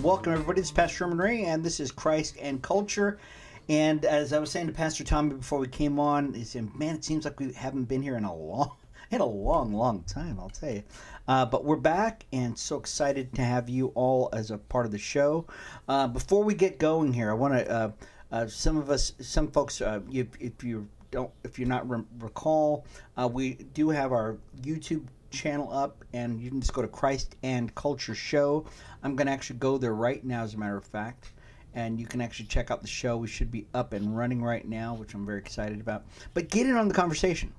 Welcome everybody. This is Pastor Sherman Ray, and this is Christ and Culture. And as I was saying to Pastor Tommy before we came on, he said, "Man, it seems like we haven't been here in a long time. I'll tell you." But we're back, and so excited to have you all as a part of the show. Before we get going here, I want to some folks, if you not recall, we do have our YouTube channel up, and you can just go to Christ and Culture Show. I'm going to actually go there right now, as a matter of fact, and you can actually check out the show. We should be up and running right now, which I'm very excited about. But get in on the conversation.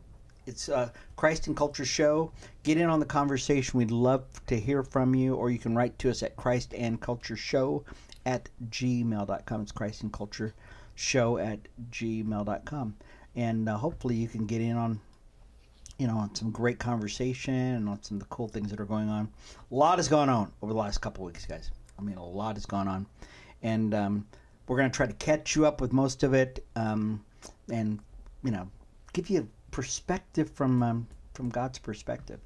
It's Christ and Culture Show. Get in on the conversation. We'd love to hear from you, or you can write to us at christandcultureshow@gmail.com. It's christandcultureshow@gmail.com. And hopefully you can get in on on some great conversation and on some of the cool things that are going on. A lot has gone on over the last couple of weeks, guys. I mean, a lot has gone on. And we're going to try to catch you up with most of it, and, give you a perspective from God's perspective.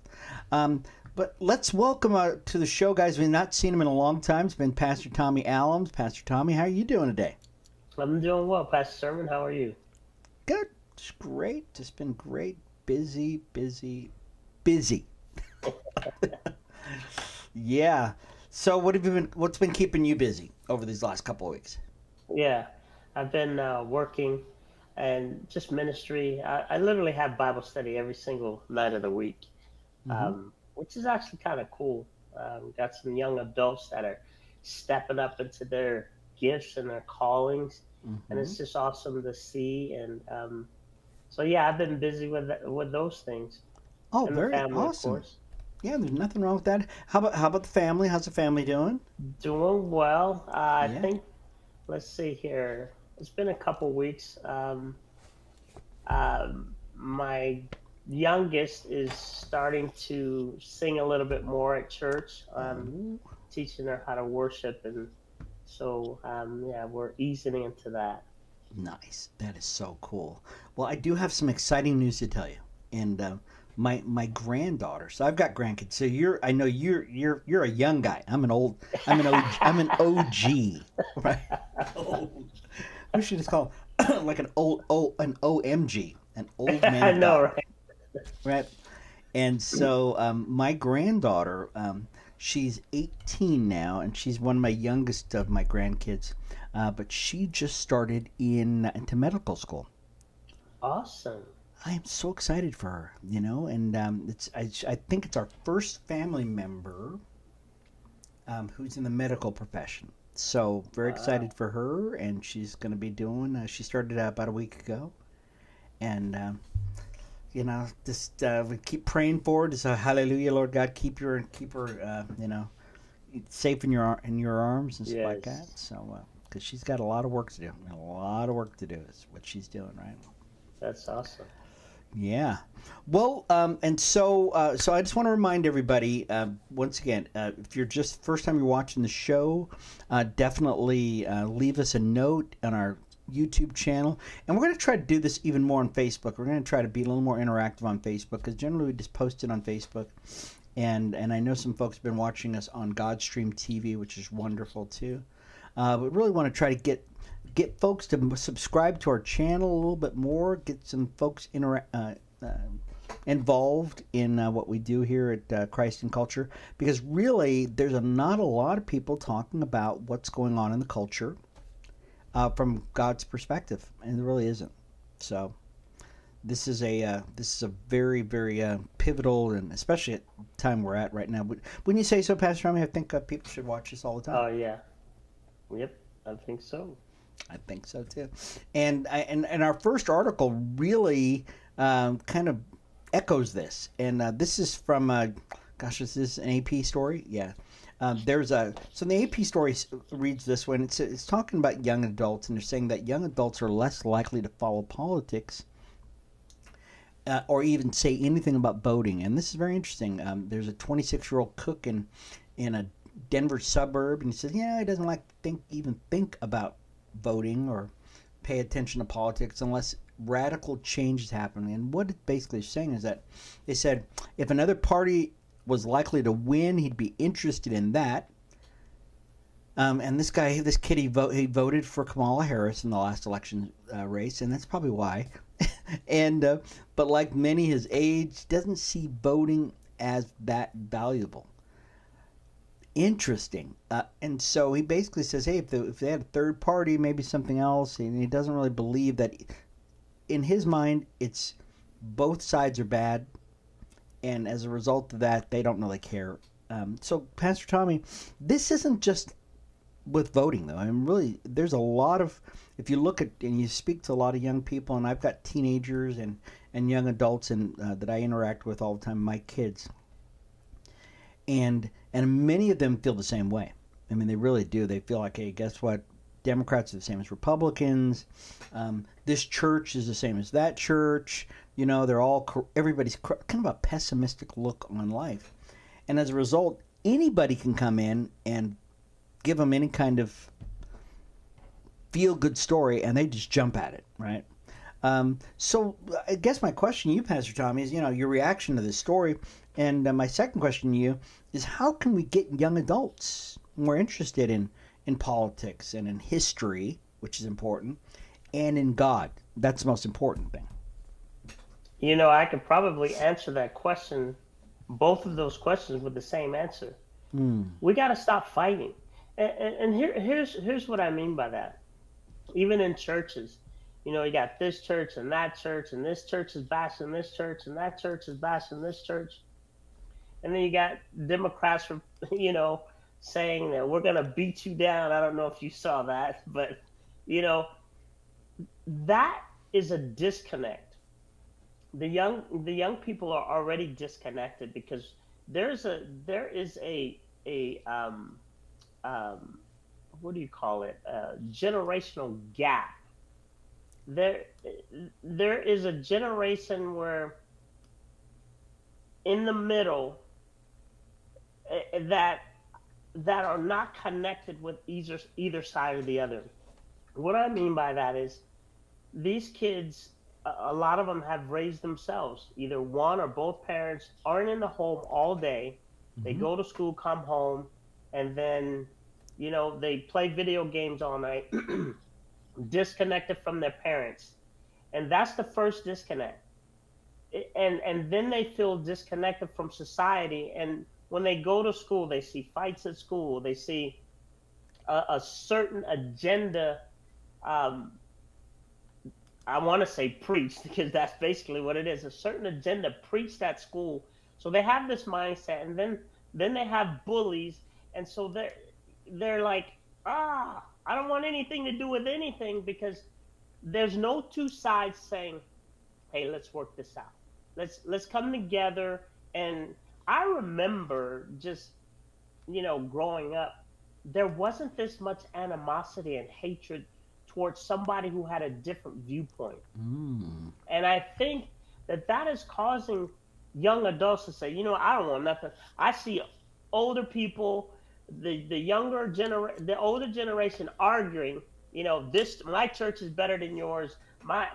But let's welcome to the show, guys. We've not seen him in a long time. It's been Pastor Tommy Allums. Pastor Tommy, how are you doing today? I'm doing well, Pastor Sherman. How are you? Good. Just great. Just been great. Busy. Yeah. So what's been keeping you busy over these last couple of weeks? Yeah, I've been working and just ministry. I literally have Bible study every single night of the week, which is actually kind of cool. We've got some young adults that are stepping up into their gifts and their callings, and it's just awesome to see. And so yeah, I've been busy with those things. Oh, and very the family, awesome. of course. Yeah, there's nothing wrong with that. How about the family? How's the family doing? Doing well. I Yeah. think, let's see here. It's been a couple weeks. My youngest is starting to sing a little bit more at church. Teaching her how to worship, and so we're easing into that. Nice. That is so cool. Well, I do have some exciting news to tell you. And my granddaughter. So I've got grandkids. So I know you're a young guy. I'm an OG, right? We should just call like an OMG, an old man. I know, right? Right. And so my granddaughter, she's 18 now, and she's one of my youngest of my grandkids. But she just started into medical school. Awesome. I am so excited for her, and I think it's our first family member who's in the medical profession. So very excited for her, and she's going to be doing. She started about a week ago, and just we keep praying for her. Just hallelujah, Lord God, keep her, safe in your arms and stuff like that. So because she's got a lot of work to do. A lot of work to do is what she's doing, right? That's awesome. Yeah. Well, and so I just want to remind everybody, once again, if you're just first time you're watching the show, definitely leave us a note on our YouTube channel. And we're going to try to do this even more on Facebook. We're going to try to be a little more interactive on Facebook, because generally we just post it on Facebook. And I know some folks have been watching us on Godstream TV, which is wonderful too. We really want to try to get folks to subscribe to our channel a little bit more, get some folks involved in what we do here at Christ and Culture, because really there's not a lot of people talking about what's going on in the culture from God's perspective, and there really isn't. So this is a very, very pivotal, and especially at the time we're at right now. Wouldn't you say so, Pastor Rami? I think people should watch this all the time. Oh yeah. Yep, I think so. I think so too, and our first article really kind of echoes this, and this is from is this an AP story? Yeah, so the AP story reads this one. It's talking about young adults, and they're saying that young adults are less likely to follow politics or even say anything about voting, and this is very interesting. There's a 26-year-old cook in a Denver suburb, and he says, he doesn't even think about voting or pay attention to politics unless radical change is happening. And what it basically is saying is that they said if another party was likely to win, he'd be interested in that. And this kid, he voted for Kamala Harris in the last election race, and that's probably why. And but like many his age, doesn't see voting as that valuable. Interesting. And so he basically says, hey, if they had a third party, maybe something else, and he doesn't really believe that. In his mind, it's both sides are bad, and as a result of that, they don't really care. So, Pastor Tommy, this isn't just with voting, though. I mean, really, there's a lot of, if you look at and you speak to a lot of young people, and I've got teenagers and young adults and that I interact with all the time, my kids, and many of them feel the same way. I mean, they really do. They feel like, hey, guess what? Democrats are the same as Republicans. This church is the same as that church. You know, everybody's kind of a pessimistic look on life. And as a result, anybody can come in and give them any kind of feel-good story, and they just jump at it, right? So I guess my question to you, Pastor Tommy, is, your reaction to this story. And my second question to you is, how can we get young adults more interested in politics and in history, which is important, and in God? That's the most important thing. I could probably answer that question, both of those questions, with the same answer. We got to stop fighting. And here's what I mean by that. Even in churches, you got this church, and this church is bashing this church, and that church is bashing this church. And then you got Democrats, saying that we're going to beat you down. I don't know if you saw that, but, that is a disconnect. The young people are already disconnected because there is a what do you call it? Generational gap. There is a generation where in the middle that are not connected with either side or the other. What I mean by that is these kids, a lot of them have raised themselves. Either one or both parents aren't in the home all day. They go to school, come home, and then, they play video games all night, disconnected from their parents. And that's the first disconnect. And then they feel disconnected from society. And when they go to school, they see fights at school. They see a certain agenda. I want to say preached, because that's basically what it is. A certain agenda preached at school. So they have this mindset, and then they have bullies. And so they're like, I don't want anything to do with anything, because there's no two sides saying, hey, let's work this out. Let's come together. And I remember just, growing up, there wasn't this much animosity and hatred towards somebody who had a different viewpoint. And I think that is causing young adults to say, I don't want nothing. I see older people, the older generation arguing, my church is better than yours. My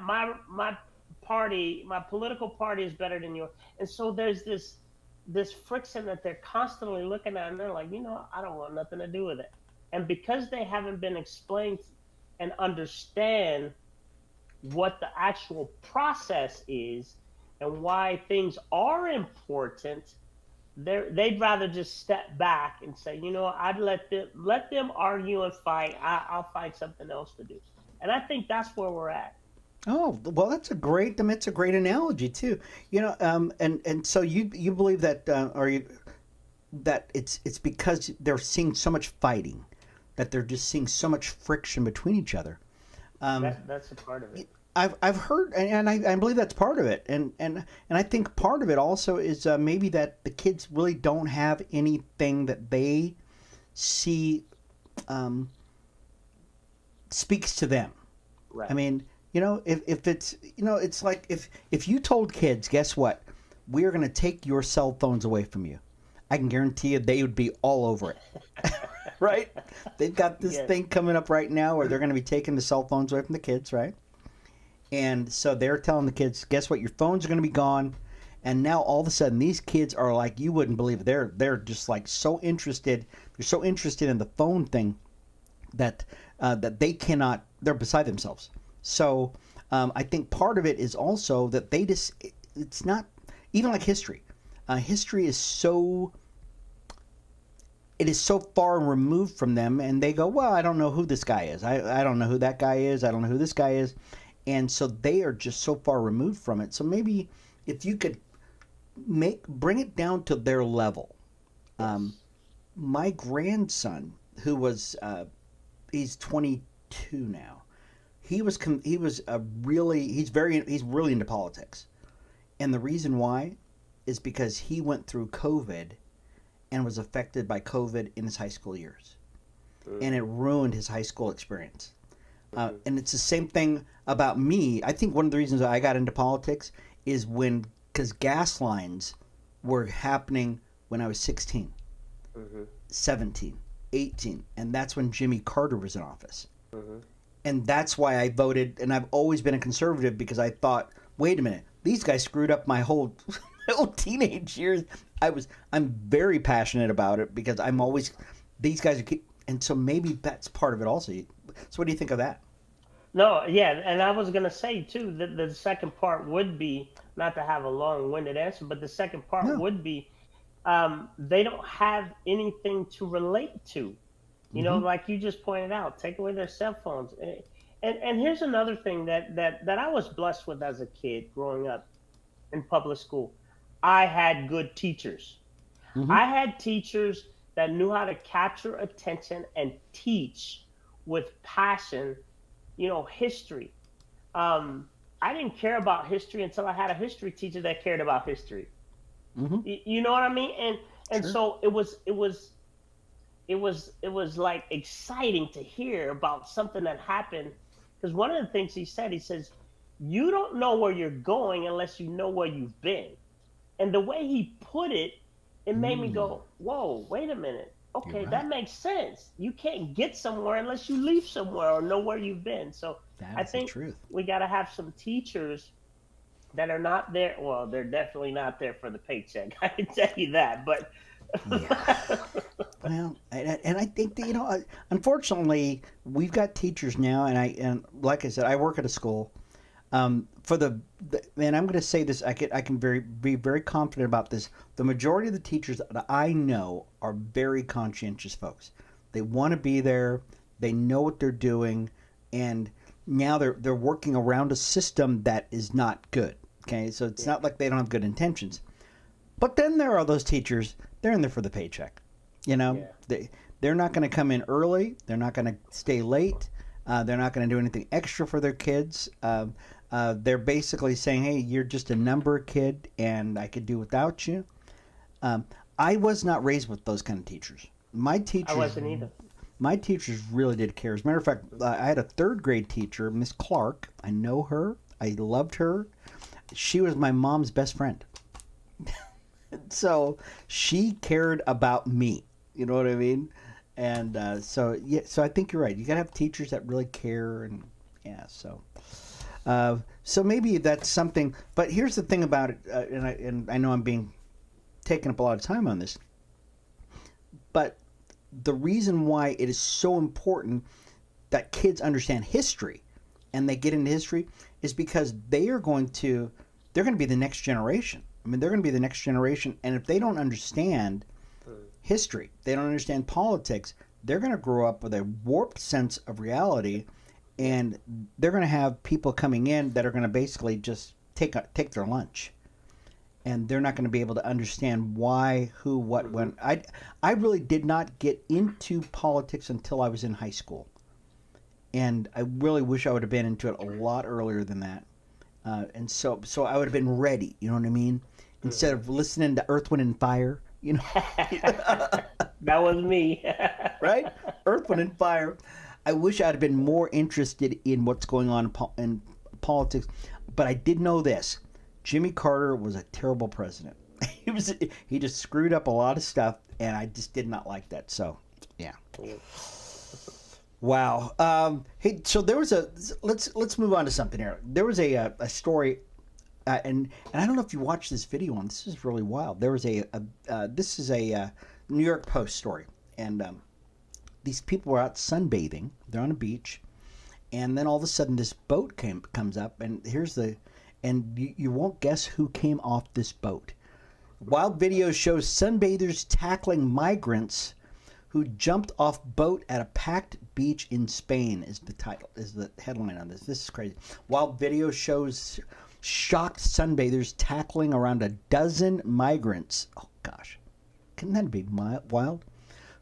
party, my political party is better than yours. And so there's this friction that they're constantly looking at, and they're like, I don't want nothing to do with it. And because they haven't been explained and understand what the actual process is and why things are important, they'd rather just step back and say, I'd let them argue and fight. I'll find something else to do. And I think that's where we're at. Oh, well, that's a great analogy too. And so you believe that, that it's because they're seeing so much fighting, that they're just seeing so much friction between each other. That's a part of it. I've heard, and I believe that's part of it, and I think part of it also is maybe that the kids really don't have anything that they see speaks to them. Right. I mean, if it's, it's like if you told kids, guess what, we are going to take your cell phones away from you, I can guarantee you they would be all over it. Right? They've got this thing coming up right now where they're going to be taking the cell phones away from the kids, right? And so they're telling the kids, guess what, your phones are going to be gone. And now all of a sudden these kids are like, you wouldn't believe it. They're just like so interested. They're so interested in the phone thing that that they cannot. They're beside themselves. So I think part of it is also that they just. It's not even like history. History is so. It is so far removed from them, and they go, well, I don't know who this guy is. I don't know who that guy is. I don't know who this guy is. And so they are just so far removed from it. So maybe if you could bring it down to their level. My grandson, who was, he's 22 now. He's really into politics. And the reason why is because he went through COVID and was affected by COVID in his high school years. And it ruined his high school experience. And it's the same thing about me. I think one of the reasons I got into politics is because gas lines were happening when I was 16, 17, 18. And that's when Jimmy Carter was in office. And that's why I voted. And I've always been a conservative because I thought, wait a minute, these guys screwed up my whole teenage years. I'm very passionate about it because I'm always, these guys are, and so maybe that's part of it also. So what do you think of that? No, yeah, and I was gonna say too that the second part would be, not to have a long-winded answer, but the second part would be, they don't have anything to relate to. You know, like you just pointed out, take away their cell phones. And here's another thing that I was blessed with as a kid growing up in public school. I had good teachers. I had teachers that knew how to capture attention and teach with passion, you know, history. I didn't care about history until I had a history teacher that cared about history. You know what I mean? And so it was like exciting to hear about something that happened, because one of the things he says, you don't know where you're going unless you know where you've been. And the way he put it, it made me go, whoa, wait a minute. Okay, that makes sense. You can't get somewhere unless you leave somewhere or know where you've been. So I think we got to have some teachers that are not there. Well, they're definitely not there for the paycheck. I can tell you that. But well, and I think that, you know, unfortunately, we've got teachers now, and like I said, I work at a school. And I'm going to say this, I can be very confident about this. The majority of the teachers that I know are very conscientious folks. They want to be there. They know what they're doing, and now they're working around a system that is not good. Okay, so it's not like they don't have good intentions. But then there are those teachers. They're in there for the paycheck. You know, they're not going to come in early. They're not going to stay late. They're not going to do anything extra for their kids. They're basically saying, hey, you're just a number kid, and I could do without you. I was not raised with those kind of teachers. I wasn't either. My teachers really did care. As a matter of fact, I had a third grade teacher, Miss Clark. I know her. I loved her. She was my mom's best friend. So she cared about me. You know what I mean? And so I think you're right. You got to have teachers that really care, and so maybe that's something. But here's the thing about it, and I know I'm being taking up a lot of time on this, but the reason why it is so important that kids understand history and they get into history is because they're going to be the next generation. I mean, they're going to be the next generation, and if they don't understand history, they don't understand politics, they're going to grow up with a warped sense of reality, and they're going to have people coming in that are going to basically just take their lunch, and they're not going to be able to understand why, who, what, when. I really did not get into politics until I was in high school, and I really wish I would have been into it a lot earlier than that. And so I would have been ready, you know what I mean? Instead of listening to Earth, Wind, and Fire, you know. That was me. Right? Earth, Wind, and Fire. I wish I'd have been more interested in what's going on in politics. But I did know this. Jimmy Carter was a terrible president. He just screwed up a lot of stuff, and I just did not like that. So, yeah. Wow. Hey, so there was let's move on to something here. There was a story, and I don't know if you watched this video on. This is really wild. There was this is a New York Post story, and these people were out sunbathing. They're on a beach, and then all of a sudden this boat comes up, and you won't guess who came off this boat. Wild video shows sunbathers tackling migrants who jumped off boat at a packed beach in Spain is the headline on this. This is crazy. Wild video shows shocked sunbathers tackling around a dozen migrants. Oh gosh, couldn't that be wild?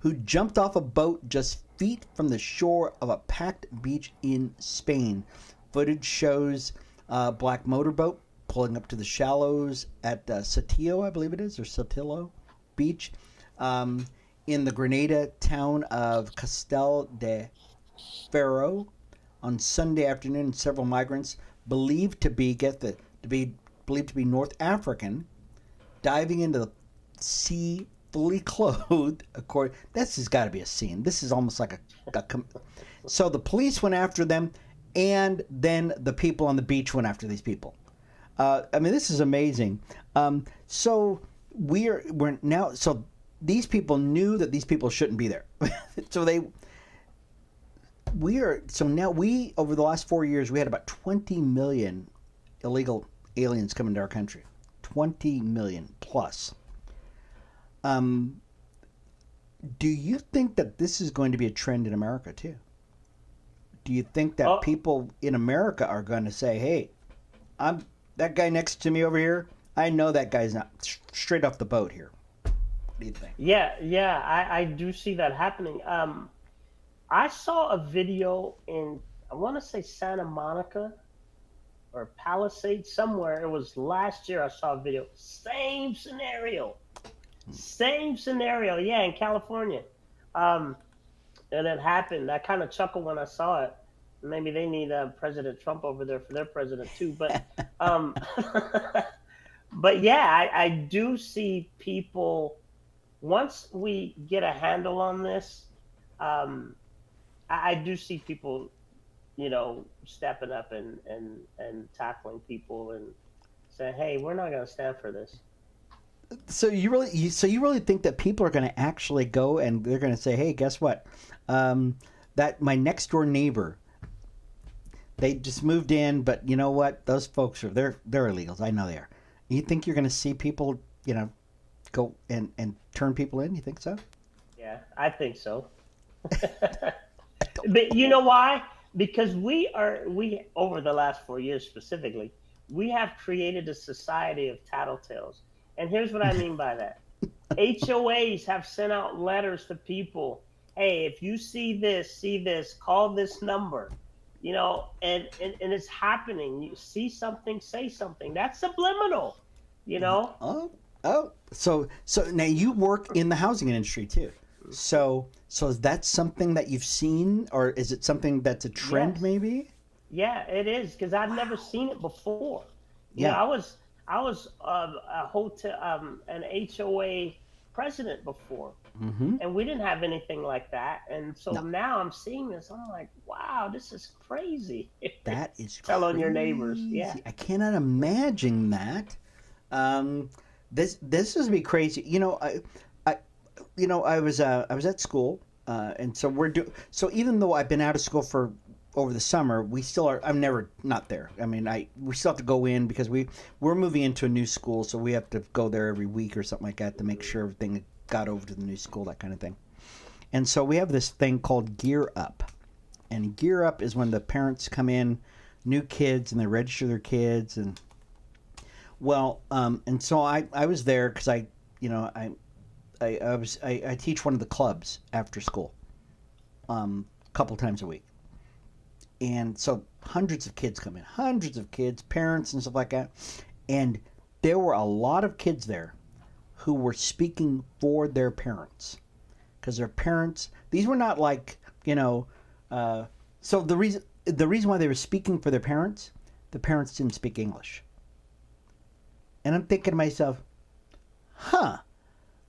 Who jumped off a boat just feet from the shore of a packed beach in Spain. Footage shows a black motorboat pulling up to the shallows at Sotillo, I believe it is, or Sotillo Beach, in the Granada town of Castel de Ferro on Sunday afternoon. Several migrants believed to be North African diving into the sea fully clothed. This has got to be a scene. This is almost like so the police went after them, and then the people on the beach went after these people. This is amazing. So these people knew that these people shouldn't be there. Now over the last 4 years, we had about 20 million illegal aliens come into our country. 20 million plus. Do you think that this is going to be a trend in America too? Do you think that people in America are going to say, hey, that guy next to me over here, I know that guy's not straight off the boat here. What do you think? Yeah, I do see that happening. I saw a video in, I want to say Santa Monica or Palisades, somewhere. It was last year I saw a video. Same scenario, yeah, in California. And it happened. I kind of chuckled when I saw it. Maybe they need President Trump over there for their president too. But but yeah, I do see people, once we get a handle on this, I do see people, stepping up and tackling people and saying, hey, we're not going to stand for this. So you really think that people are going to actually go and they're going to say, hey, guess what? That my next door neighbor, they just moved in, but you know what? Those folks they're illegals. I know they are. You think you're going to see people, go and turn people in? You think so? Yeah, I think so. But you know why? Because we over the last 4 years specifically, we have created a society of tattletales. And here's what I mean by that. HOAs have sent out letters to people. Hey, if you see this, call this number. And it's happening. You see something, say something. That's subliminal, So now you work in the housing industry too. So is that something that you've seen, or is it something that's a trend? Yes. Maybe? Yeah, it is, because I've never seen it before. I was a hotel, an HOA president before, and we didn't have anything like that. And so now I'm seeing this. I'm like, wow, this is crazy. That is Tell crazy. on your neighbors. Yeah, I cannot imagine that. This would be crazy. I was at school, and so so even though I've been out of school for over the summer, we still are. I'm never not there. I mean, we still have to go in because we're moving into a new school, so we have to go there every week or something like that to make sure everything got over to the new school, that kind of thing. And so we have this thing called Gear Up, and Gear Up is when the parents come in, new kids, and they register their kids, and and so I was there because I teach one of the clubs after school, a couple times a week. And so hundreds of kids come in, parents and stuff like that. And there were a lot of kids there who were speaking for their parents. Because their parents, these were not like, so the reason why they were speaking for their parents, the parents didn't speak English. And I'm thinking to myself,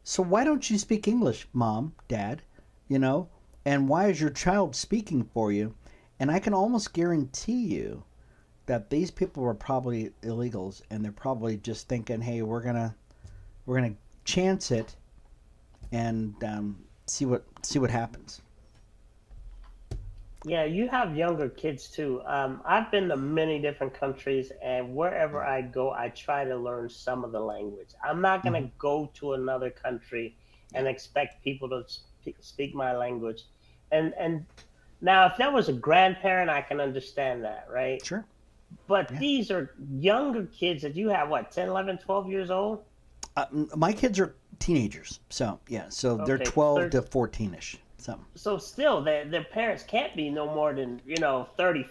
so why don't you speak English, Mom, Dad? And why is your child speaking for you? And I can almost guarantee you that these people were probably illegals, and they're probably just thinking, "Hey, we're gonna chance it and see what happens." Yeah, you have younger kids too. I've been to many different countries, and wherever I go, I try to learn some of the language. I'm not Hmm. gonna go to another country Yeah, and expect people to speak my language. And now, if that was a grandparent, I can understand that, right? sure. But Yeah. these are younger kids that you have, what, 10, 11, 12 years old? My kids are teenagers, so yeah, so they're Okay, 12 third. to 14ish. So So still, their parents can't be no more than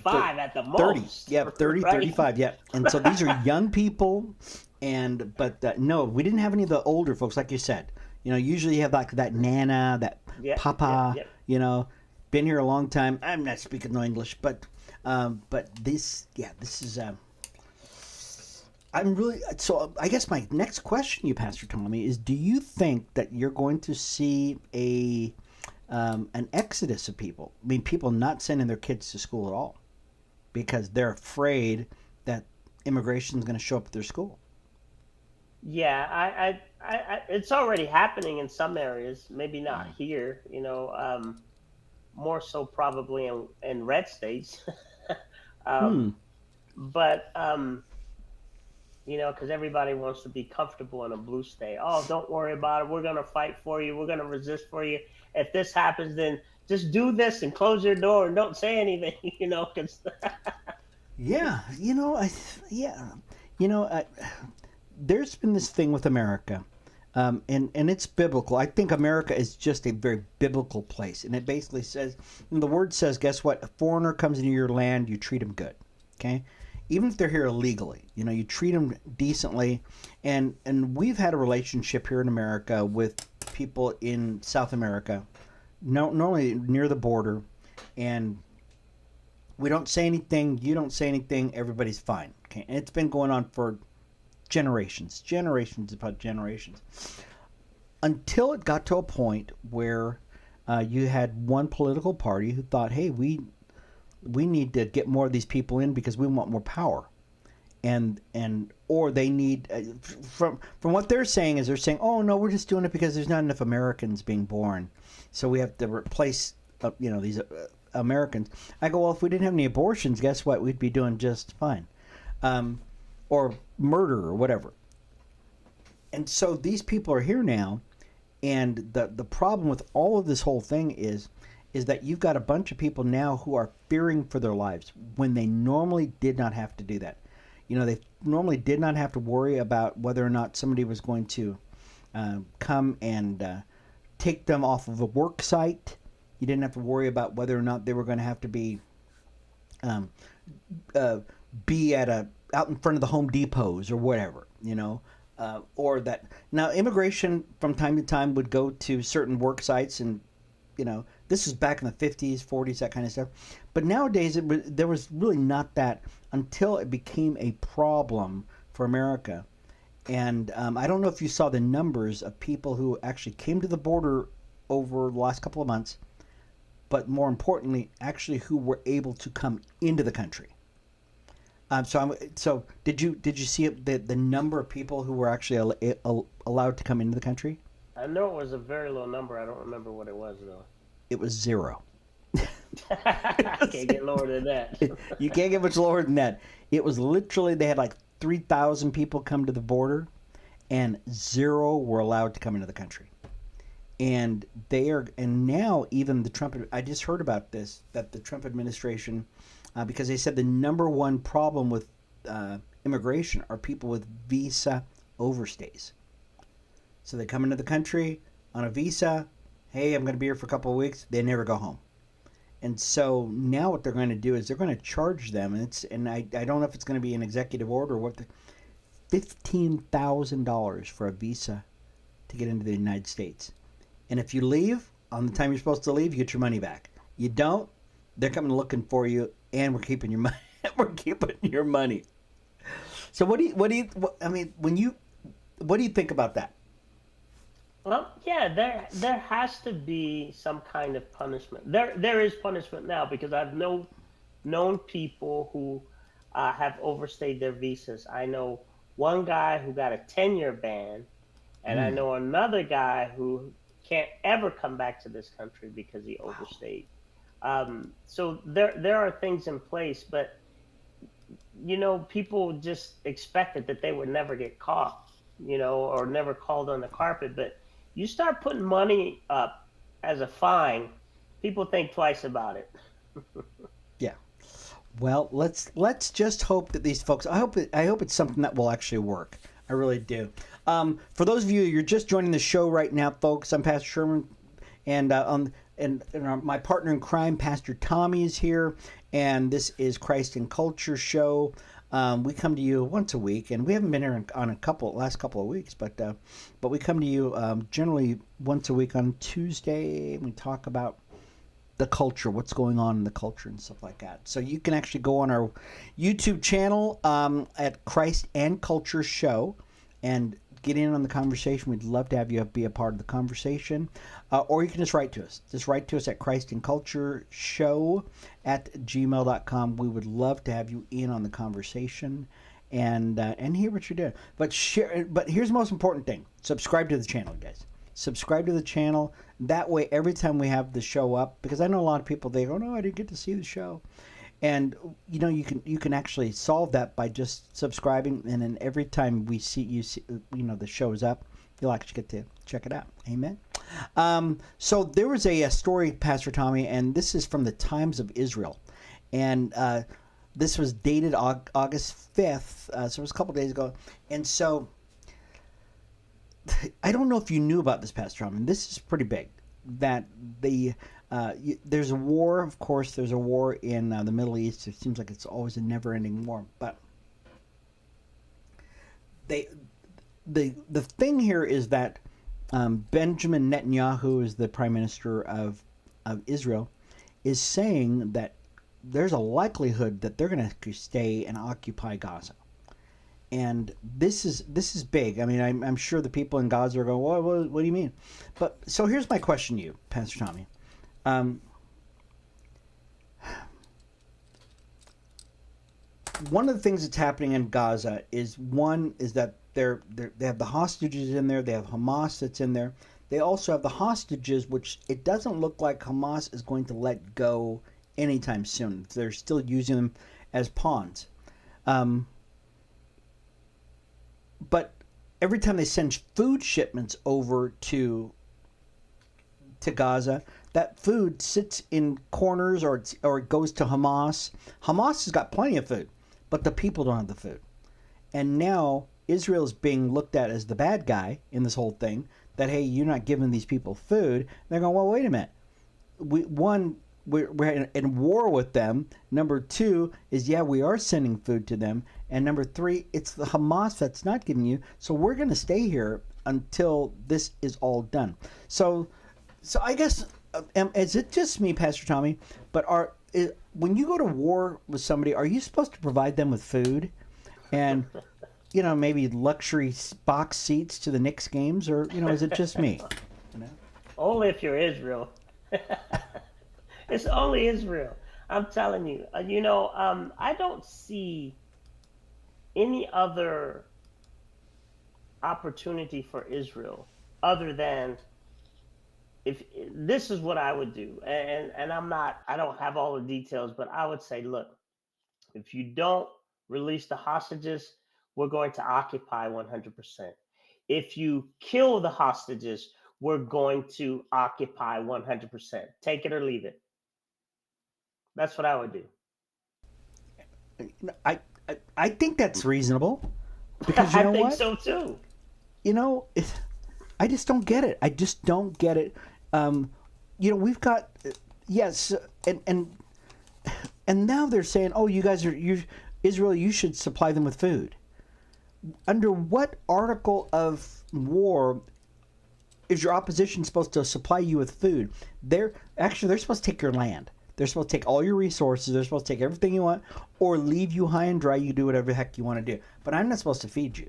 thir- 35 at the 30, most, yeah, 30, right? 35, yeah. And so these are young people, and but no, we didn't have any of the older folks, like you said. Usually you have like that nana, that Yep, yep, papa. yep. You know, been here a long time. I'm not speaking no English, but this, yeah, this is. I'm really so. I guess my next question, you, Pastor Tommy, is: do you think that you're going to see a an exodus of people? I mean, people not sending their kids to school at all because they're afraid that immigration is going to show up at their school. Yeah, it's already happening in some areas. Maybe not Mm. here. More so probably in red states. Hmm. um, but because everybody wants to be comfortable in a blue state. Oh, don't worry about it. We're gonna fight for you. We're gonna resist for you. If this happens, then just do this and close your door and don't say anything. Because Yeah. Yeah. You know, I, there's been this thing with America, and it's biblical. I think America is just a very biblical place, and it basically says, and the word says, guess what? A foreigner comes into your land, you treat them good, okay? Even if they're here illegally, you treat them decently, and we've had a relationship here in America with people in South America, no, normally near the border, and we don't say anything, you don't say anything, everybody's fine, okay? And it's been going on for generations upon generations, until it got to a point where you had one political party who thought, "Hey, we need to get more of these people in because we want more power," and or they need from what they're saying is they're saying, "Oh no, we're just doing it because there's not enough Americans being born, so we have to replace these Americans." I go, "Well, if we didn't have any abortions, guess what? We'd be doing just fine." Um, or murder or whatever. And so these people are here now, and the problem with all of this whole thing is that you've got a bunch of people now who are fearing for their lives when they normally did not have to do that. They normally did not have to worry about whether or not somebody was going to come and take them off of a work site. You didn't have to worry about whether or not they were going to have to um, uh, be at a out in front of the Home Depots or whatever, or that now immigration from time to time would go to certain work sites, and this is back in the 50s, 40s, that kind of stuff. But nowadays, there was really not that until it became a problem for America. And I don't know if you saw the numbers of people who actually came to the border over the last couple of months, but more importantly, actually who were able to come into the country. So did you see the number of people who were actually allowed to come into the country? I know it was a very low number. I don't remember what it was though. It was zero. I can't get lower than that. You can't get much lower than that. It was literally they had like 3,000 people come to the border, and zero were allowed to come into the country. And now even the Trump. I just heard about this that the Trump administration, because they said the number one problem with immigration are people with visa overstays. So they come into the country on a visa. Hey, I'm going to be here for a couple of weeks. They never go home. And so now what they're going to do is they're going to charge them, and I don't know if it's going to be an executive order or what. $15,000 for a visa to get into the United States. And if you leave on the time you're supposed to leave, you get your money back. You don't, they're coming looking for you, and we're keeping your money. We're keeping your money. So I mean, what do you think about that? Well, yeah, there has to be some kind of punishment. There is punishment now because I've known people who have overstayed their visas. I know one guy who got a 10-year ban, and I Mm, know another guy who can't ever come back to this country because he wow. overstayed. So there are things in place, but people just expected that they would never get caught, or never called on the carpet. But you start putting money up as a fine, people think twice about it. Yeah. Well, let's just hope that these folks. I hope it's something that will actually work. I really do. For those of you you're just joining the show right now, folks, I'm Pastor Sherman, and my partner in crime, Pastor Tommy, is here, and this is Christ and Culture show. We come to you once a week, and we haven't been here on last couple of weeks, but we come to you generally once a week on Tuesday, and we talk about the culture, what's going on in the culture and stuff like that. So you can actually go on our YouTube channel at Christ and Culture Show and get in on the conversation. We'd love to have you be a part of the conversation. Or you can just write to us. Just write to us at Christ and Culture Show at gmail.com. We would love to have you in on the conversation and hear what you're doing. But here's the most important thing. Subscribe to the channel, guys. Subscribe to the channel. That way, every time we have the show up, because I know a lot of people, they go, "No, I didn't get to see the show," and you can actually solve that by just subscribing, and then every time we see the show's up, you'll actually get to check it out. Amen. So there was a story, Pastor Tommy, and this is from the Times of Israel, and this was dated August 5th, so it was a couple days ago, and so. I don't know if you knew about this, Pastor Tom, and this is pretty big. That there's a war, of course. There's a war in the Middle East. It seems like it's always a never-ending war. But the thing here is that Benjamin Netanyahu is the prime minister of Israel, is saying that there's a likelihood that they're going to stay and occupy Gaza. And this is big. I mean, I'm sure the people in Gaza are going, what do you mean? But so here's my question to you, Pastor Tommy. One of the things that's happening in Gaza is that they have the hostages in there. They have Hamas that's in there. They also have the hostages, which it doesn't look like Hamas is going to let go anytime soon. They're still using them as pawns. But every time they send food shipments over to Gaza, that food sits in corners or it goes to Hamas. Hamas has got plenty of food, but the people don't have the food. And now Israel is being looked at as the bad guy in this whole thing, that, hey, you're not giving these people food. And they're going, well, wait a minute. We're in war with them. Number two is, we are sending food to them. And number three, it's the Hamas that's not giving you. So we're going to stay here until this is all done. So I guess, is it just me, Pastor Tommy? But when you go to war with somebody, are you supposed to provide them with food? And, maybe luxury box seats to the Knicks games? Or, is it just me? Only if you're Israel. It's only Israel. I'm telling you. I don't see any other opportunity for Israel other than, if this is what I would do. And I don't have all the details, but I would say, look, if you don't release the hostages, we're going to occupy 100%. If you kill the hostages, we're going to occupy 100%. Take it or leave it. That's what I would do. I think that's reasonable, because I think so too. I just don't get it. I just don't get it. We've got yes, and now they're saying, oh, Israel, you should supply them with food. Under what article of war is your opposition supposed to supply you with food? They're supposed to take your land. They're supposed to take all your resources. They're supposed to take everything you want, or leave you high and dry. You do whatever the heck you want to do. But I'm not supposed to feed you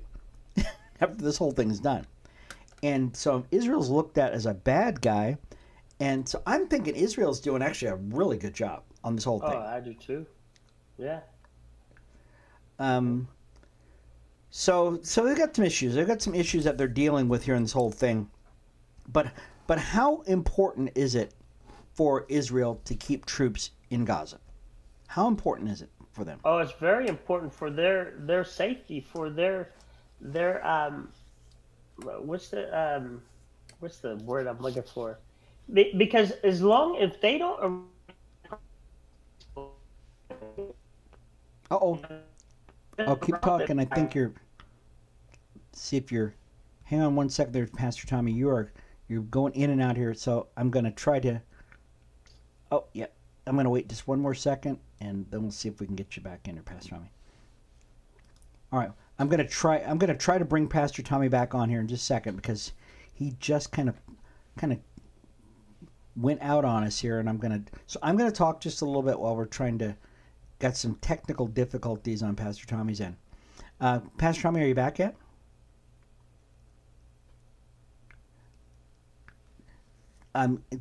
after this whole thing is done. And so Israel's looked at as a bad guy. And so I'm thinking Israel's doing actually a really good job on this whole thing. Oh, I do too. Yeah. So they've got some issues. They've got some issues that they're dealing with here in this whole thing. But how important is it for Israel to keep troops in Gaza? How important is it for them? Oh, it's very important for their safety, for their what's the what's the word I'm looking for? Because as long if they don't Uh-oh. Oh, keep talking. I think you're... See if you're... Hang on one second there, Pastor Tommy. You're going in and out here, so I'm going to try to... Oh, yeah. I'm going to wait just one more second, and then we'll see if we can get you back in here, Pastor Tommy. All right. I'm going to try to bring Pastor Tommy back on here in just a second, because he just kind of went out on us here, and I'm going to talk just a little bit while we're trying to... Got some technical difficulties on Pastor Tommy's end. Pastor Tommy, are you back yet?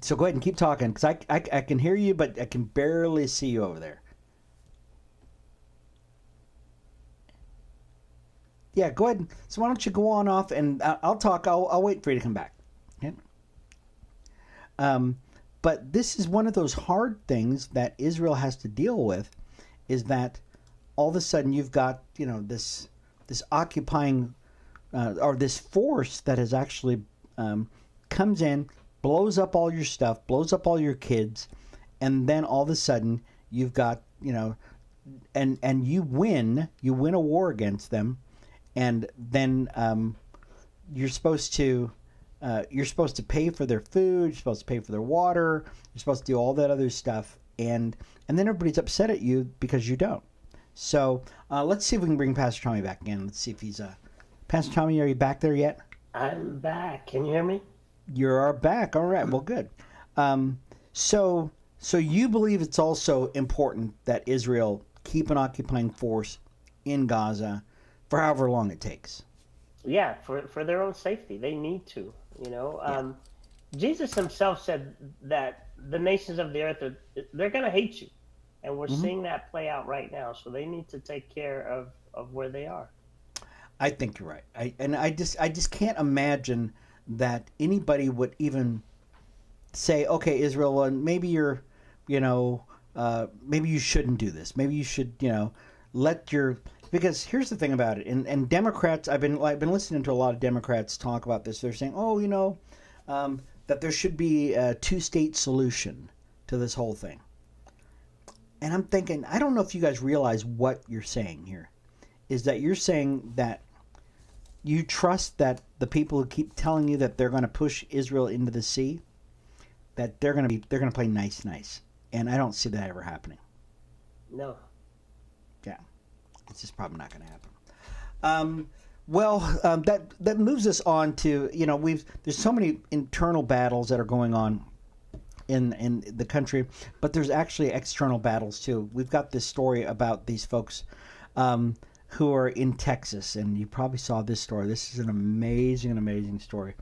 So go ahead and keep talking, because I can hear you, but I can barely see you over there. Yeah, go ahead. So why don't you go on off, and I'll talk. I'll wait for you to come back. Okay? But this is one of those hard things that Israel has to deal with, is that all of a sudden you've got, this occupying or this force that has actually comes in, blows up all your stuff, blows up all your kids, and then all of a sudden you've got, and you win a war against them, and then you're supposed to pay for their food, you're supposed to pay for their water, you're supposed to do all that other stuff, and then everybody's upset at you because you don't. So let's see if we can bring Pastor Tommy back again. Let's see if he's Pastor Tommy, are you back there yet? I'm back. Can you hear me? You're back. All right. Well, good. So you believe it's also important that Israel keep an occupying force in Gaza for however long it takes? Yeah, for their own safety, they need to. Jesus himself said that the nations of the earth they're going to hate you, and we're seeing that play out right now. So they need to take care of where they are. I think you're right. I just can't imagine that anybody would even say, okay, Israel, maybe you're, maybe you shouldn't do this. Maybe you should, let your... Because here's the thing about it, and Democrats, I've been listening to a lot of Democrats talk about this. They're saying, that there should be a two-state solution to this whole thing. And I'm thinking, I don't know if you guys realize what you're saying here, is that you're saying that you trust that the people who keep telling you that they're going to push Israel into the sea, that they're going to play nice, and I don't see that ever happening. No. Yeah, it's just probably not going to happen. That moves us on to, there's so many internal battles that are going on in the country, but there's actually external battles too. We've got this story about these folks who are in Texas, and you probably saw this story. This is an amazing story.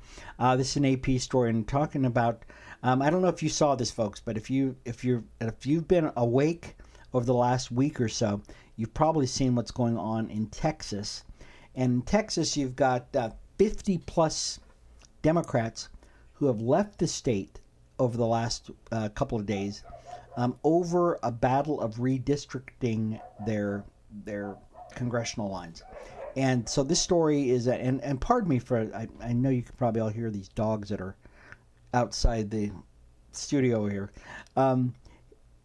This is an AP story, and talking about I don't know if you saw this, folks, but if you've been awake over the last week or so, you've probably seen what's going on in Texas. And in Texas, you've got 50 plus Democrats who have left the state over the last couple of days over a battle of redistricting their congressional lines. And so this story is, and pardon me for, I know you can probably all hear these dogs that are outside the studio here.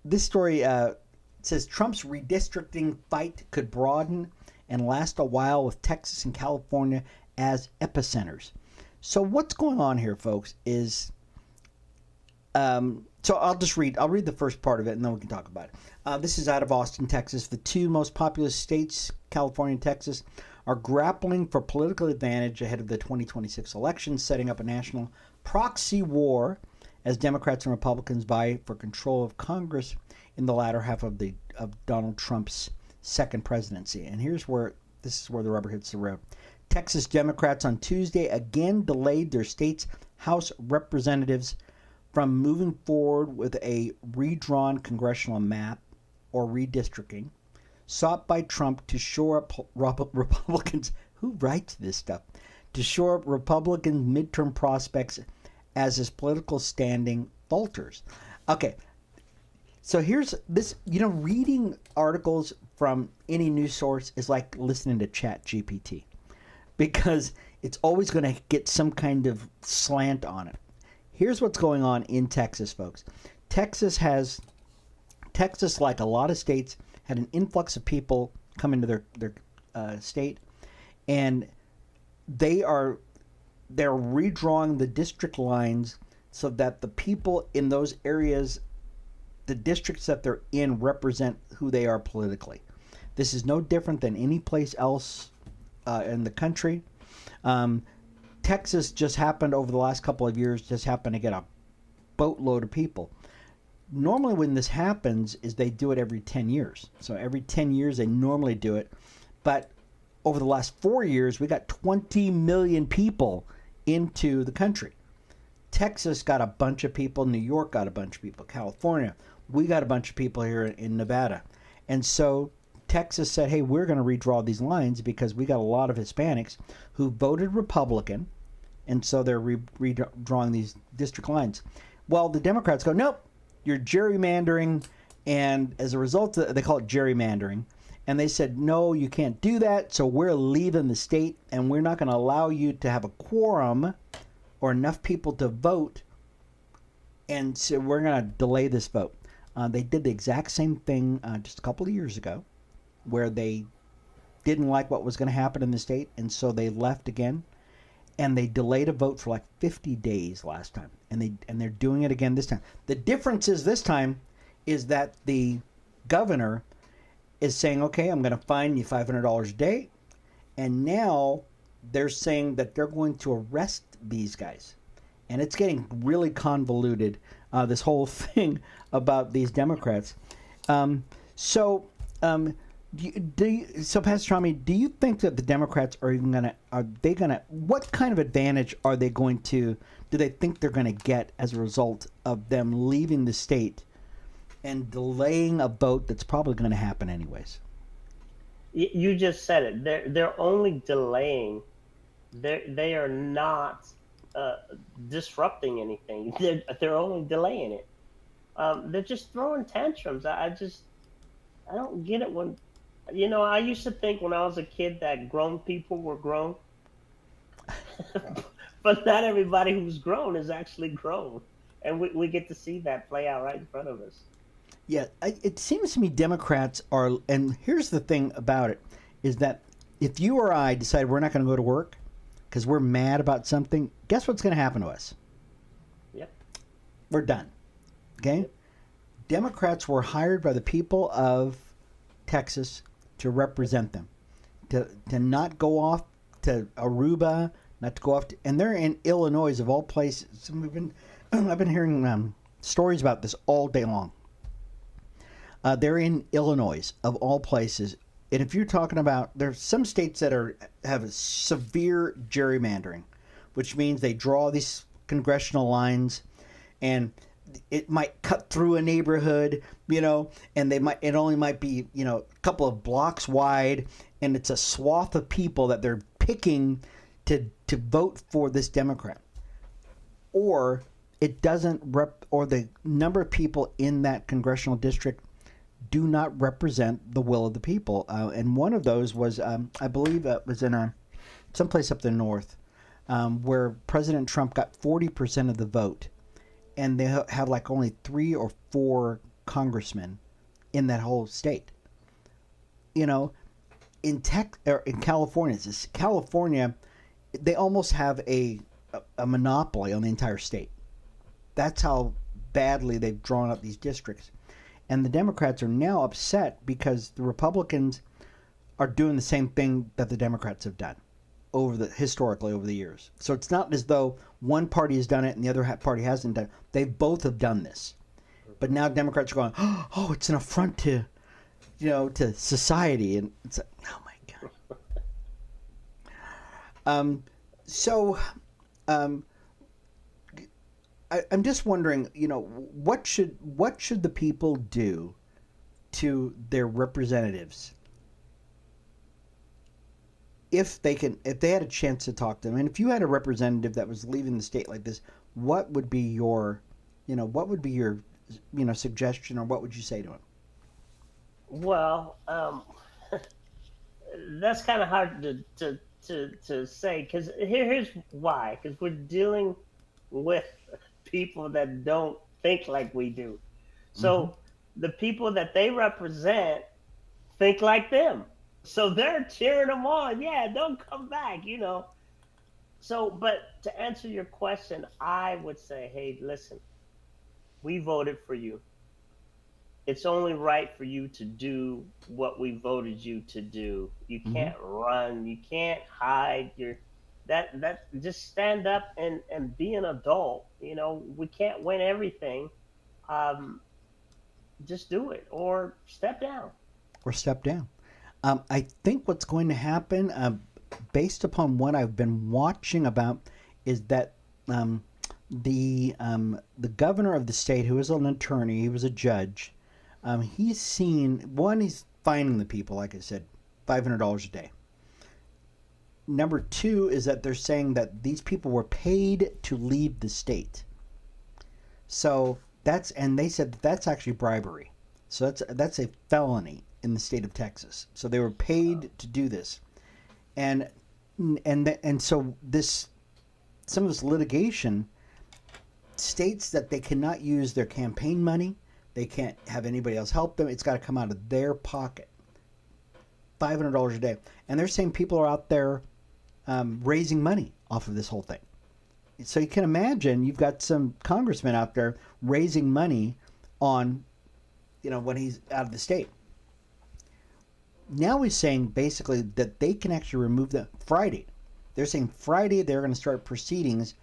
This story says Trump's redistricting fight could broaden and last a while with Texas and California as epicenters. So what's going on here, folks, is... so I'll read the first part of it, and then we can talk about it. This is out of Austin, Texas. The two most populous states, California and Texas, are grappling for political advantage ahead of the 2026 election, setting up a national proxy war as Democrats and Republicans vie for control of Congress in the latter half of Donald Trump's second presidency. And this is where the rubber hits the road. Texas Democrats on Tuesday again delayed their state's House representatives from moving forward with a redrawn congressional map or redistricting sought by Trump to shore up Republicans, who writes this stuff, to shore up Republican midterm prospects as his political standing falters. Okay, so here's this. Reading articles from any news source is like listening to Chat GPT, because it's always going to get some kind of slant on it. Here's what's going on in Texas, folks. Texas, like a lot of states, had an influx of people come into their state, and they're redrawing the district lines so that the people in those areas, the districts that they're in, represent who they are politically. This is no different than any place else in the country. Texas just happened over the last couple of years, just happened to get a boatload of people. Normally when this happens is they do it every 10 years. So every 10 years they normally do it. But over the last 4 years, we got 20 million people into the country. Texas got a bunch of people. New York got a bunch of people. California. We got a bunch of people here in Nevada. And so Texas said, hey, we're going to redraw these lines because we got a lot of Hispanics who voted Republican. And so they're redrawing these district lines. Well, the Democrats go, nope, you're gerrymandering. And as a result, they call it gerrymandering. And they said, no, you can't do that. So we're leaving the state and we're not going to allow you to have a quorum or enough people to vote. And so we're going to delay this vote. They did the exact same thing just a couple of years ago, where they didn't like what was going to happen in the state. And so they left again. And they delayed a vote for like 50 days last time. And they're doing it again this time. The difference is this time is that the governor is saying, okay, I'm going to fine you $500 a day. And now they're saying that they're going to arrest these guys. And it's getting really convoluted, this whole thing about these Democrats. So Pastor Tommy, do you think that the Democrats are even what kind of advantage are they going to, do they think they're going to get as a result of them leaving the state and delaying a vote that's probably going to happen anyways? You just said it. They're only delaying. They are not disrupting anything. They're only delaying it. They're just throwing tantrums. I don't get it. When I used to think when I was a kid that grown people were grown, but not everybody who's grown is actually grown, and we get to see that play out right in front of us. Yeah, it seems to me Democrats are, and here's the thing about it, is that if you or I decide we're not going to go to work because we're mad about something, guess what's going to happen to us? Yep. We're done. Okay? Yep. Democrats were hired by the people of Texas to represent them, to not go off to Aruba, not to go off to, and they're in Illinois of all places. I've been hearing stories about this all day long. They're in Illinois of all places, and if you're talking about, there's some states that have a severe gerrymandering, which means they draw these congressional lines, and it might cut through a neighborhood, and it only might be, a couple of blocks wide, and it's a swath of people that they're picking to vote for this Democrat. Or it doesn't or the number of people in that congressional district do not represent the will of the people. And one of those was, I believe it was in someplace up the north, where President Trump got 40% of the vote. And they have like only 3 or 4 congressmen in that whole state. In California, they almost have a monopoly on the entire state. That's how badly they've drawn up these districts. And the Democrats are now upset because the Republicans are doing the same thing that the Democrats have done historically over the years. So it's not as though one party has done it and the other party hasn't done it. They both have done this. But now Democrats are going, oh, it's an affront to society. And it's like, oh my God. I'm just wondering, what should the people do to their representatives if they had a chance to talk to them? And if you had a representative that was leaving the state like this, what would be your suggestion, or what would you say to him? Well, that's kind of hard to say because here's why. Because we're dealing with people that don't think like we do. Mm-hmm. So the people that they represent think like them. So they're cheering them on. Yeah, don't come back. So, but to answer your question, I would say, hey, listen, we voted for you. It's only right for you to do what we voted you to do. You Mm-hmm. can't run. You can't hide. That just stand up and be an adult. We can't win everything. Um, just do it or step down. Or step down. I think what's going to happen, based upon what I've been watching about, is that um, the governor of the state, who is an attorney, he was a judge. He's fining the people, like I said, $500 a day. Number two is that they're saying that these people were paid to leave the state. So and they said that that's actually bribery. So that's a felony in the state of Texas. So they were paid to do this, and so some of this litigation states that they cannot use their campaign money. They can't have anybody else help them. It's got to come out of their pocket. $500 a day, and they're saying people are out there raising money off of this whole thing. So you can imagine you've got some congressmen out there raising money on, when he's out of the state. Now he's saying basically that they can actually remove them Friday. They're saying Friday they're going to start proceedings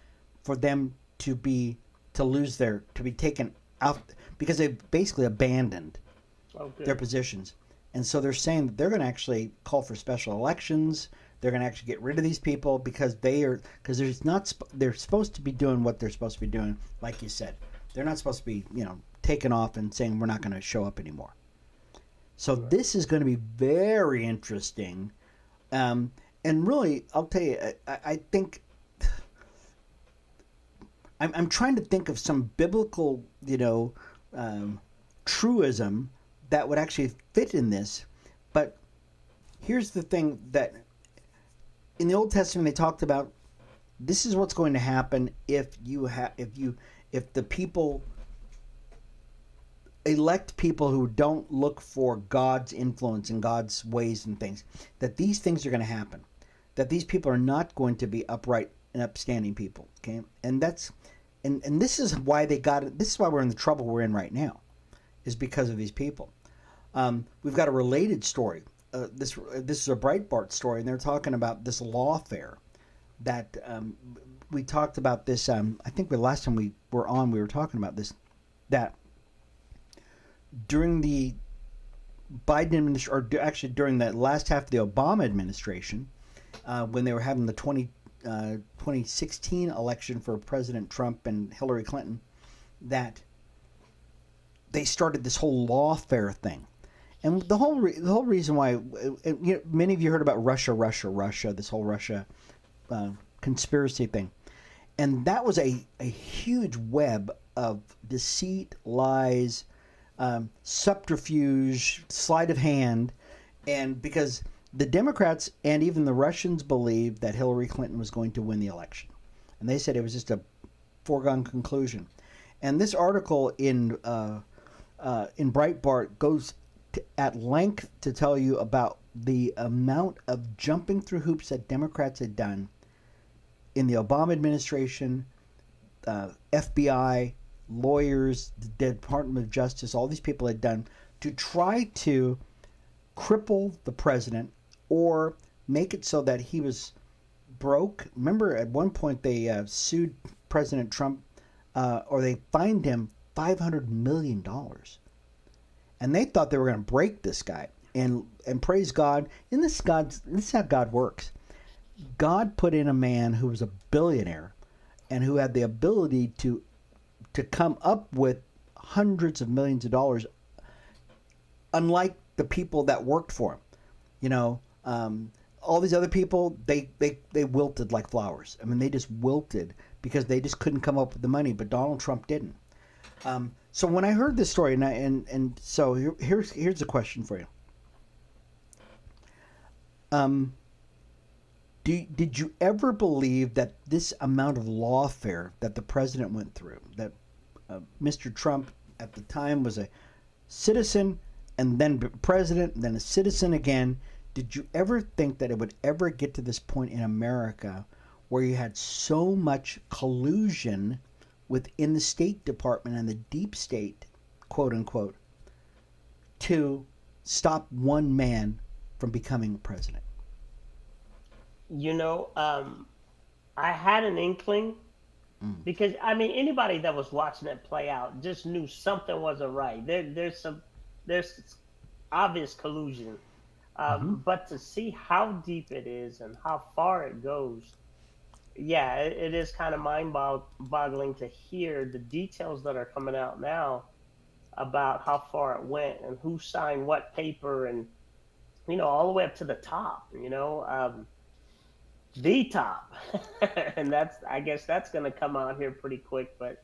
for them to be taken out because they've basically abandoned their positions. And so they're saying that they're going to actually call for special elections. They're going to actually get rid of these people because they're supposed to be doing what they're supposed to be doing, like you said. They're not supposed to be, taking off and saying we're not going to show up anymore. So this is going to be very interesting. And really, I'll tell you, I think I'm trying to think of some biblical, truism that would actually fit in this. But here's the thing that in the Old Testament they talked about. This is what's going to happen if the people elect people who don't look for God's influence and God's ways and things. That these things are going to happen. That these people are not going to be upright and upstanding people. Okay, and this is why they got it. This is why we're in the trouble we're in right now, is because of these people. We've got a related story. This is a Breitbart story, and they're talking about this lawfare that we talked about this. I think the last time we were on, we were talking about this. That during the Biden administration, or actually during the last half of the Obama administration, when they were having the 2016 election for President Trump and Hillary Clinton, that they started this whole lawfare thing. And the whole reason why, many of you heard about Russia, this whole Russia conspiracy thing. And that was a huge web of deceit, lies, subterfuge, sleight of hand. And because the Democrats and even the Russians believed that Hillary Clinton was going to win the election. And they said it was just a foregone conclusion. And this article in Breitbart goes at length to tell you about the amount of jumping through hoops that Democrats had done in the Obama administration, FBI, lawyers, the Department of Justice, all these people had done to try to cripple the president or make it so that he was broke. Remember, at one point they sued President Trump, or they fined him $500 million. And they thought they were going to break this guy. And praise God, and this is how God works. God put in a man who was a billionaire and who had the ability to come up with hundreds of millions of dollars, unlike the people that worked for him. All these other people, they wilted like flowers. I mean, they just wilted because they just couldn't come up with the money, but Donald Trump didn't. So when I heard this story, so here's a question for you. Did you ever believe that this amount of lawfare that the president went through, that Mr. Trump at the time was a citizen and then president, and then a citizen again, did you ever think that it would ever get to this point in America where you had so much collusion within the State Department and the deep state, quote unquote, to stop one man from becoming president? I had an inkling because I mean anybody that was watching it play out just knew something wasn't right. There's obvious collusion, but to see how deep it is and how far it goes, yeah, it is kind of mind-boggling to hear the details that are coming out now about how far it went and who signed what paper, and all the way up to the top. The top, and I guess that's going to come out here pretty quick. But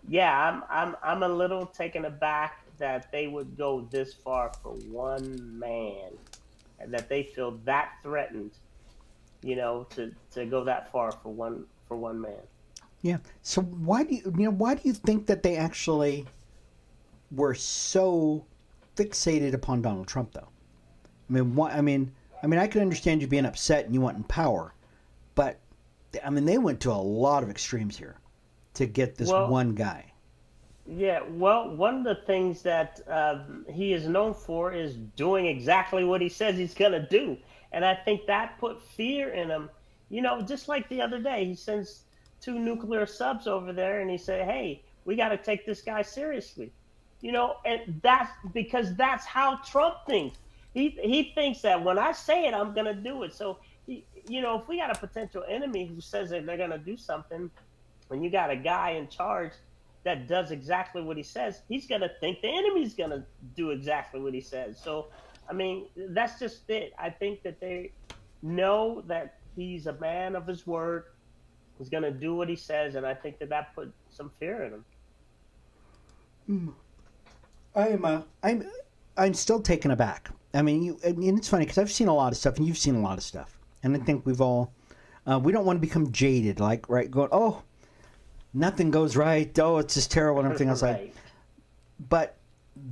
yeah, I'm a little taken aback that they would go this far for one man, and that they feel that threatened, to go that far for one man. Yeah. So why do you think that they actually were so fixated upon Donald Trump, though? I mean, I can understand you being upset and you wanting power, but they went to a lot of extremes here to get this one guy. Yeah, well, one of the things that he is known for is doing exactly what he says he's going to do. And I think that put fear in him. Just like the other day, he sends 2 nuclear subs over there and he said, hey, we got to take this guy seriously. And that's because that's how Trump thinks. He thinks that when I say it, I'm going to do it. So, if we got a potential enemy who says that they're going to do something, and you got a guy in charge that does exactly what he says, he's going to think the enemy's going to do exactly what he says. So, that's just it. I think that they know that he's a man of his word. He's going to do what he says, and I think that put some fear in him. I'm still taken aback. And it's funny because I've seen a lot of stuff, and you've seen a lot of stuff, and I think we've all we don't want to become jaded, like going, oh, nothing goes right, oh, it's just terrible, and everything else. Right. But